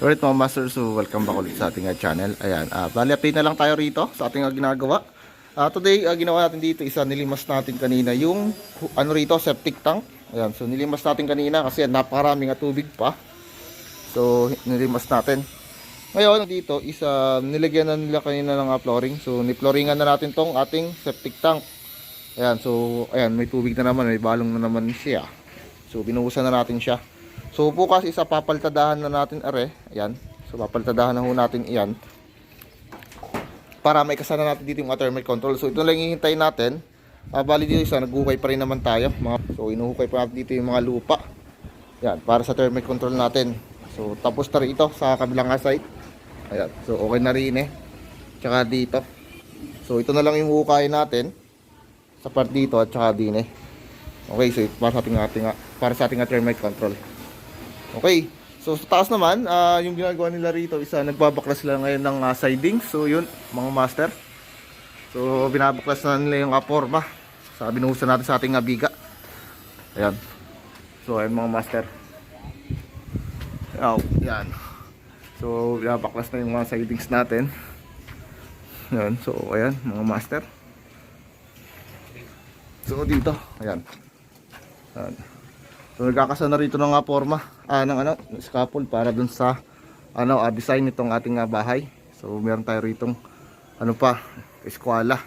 Alright mga master, so welcome back ulit sa ating channel. Ayan, bali update na lang tayo rito sa ating ginagawa. Today, ginawa natin dito, nilimas natin kanina yung ano rito, septic tank. Ayan, so nilimas natin kanina kasi napakaraming tubig pa. So nilimas natin. Ngayon dito, nilagyan na nila kanina ng flooring. So ni-flooringan na natin tong ating septic tank. Ayan, so ayan, may tubig na naman, may balong na naman siya. So binuhusan na natin siya. So bukas papaltadahan na natin ayan. So papaltadahan na ho natin iyan para may kasana natin dito yung thermal control. So ito lang hihintayin natin. Bali dito naghuhukay pa rin naman tayo. So inuhukay pa natin dito yung mga lupa. Yan, para sa thermal control natin. So tapos na rin ito sa kabilang site. Ayan, so okay na rin Tsaka dito. So ito na lang yung hukayin natin sa part dito at tsaka din Okay, so para sa ating thermal control. Okay, so sa taas naman, yung ginagawa nila rito nagbabaklas sila ngayon ng sidings. So yun, mga master. So binabaklas na nila yung forma. Binuhusan natin sa ating biga. Ayan. So ayan mga master. Yan. So binabaklas na yung mga sidings natin. Ayan, so ayan mga master. So dito, ayan. Ayan. So nagkakasa na rito ng forma ng scaffold para dun sa design nitong ating bahay. So meron tayo ritong eskwela,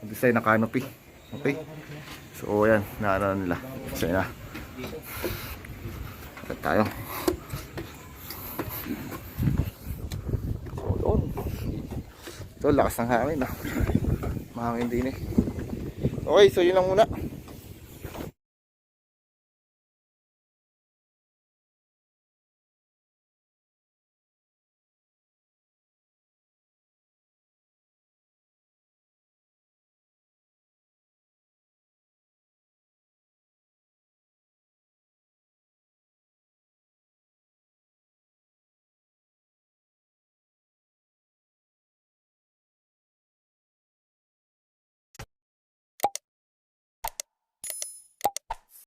design na canopy. Okay. So ayan, nila. Design na. At tayo. So doon. Ito lakas ng hangin Mahangin din Okay, so yun lang muna.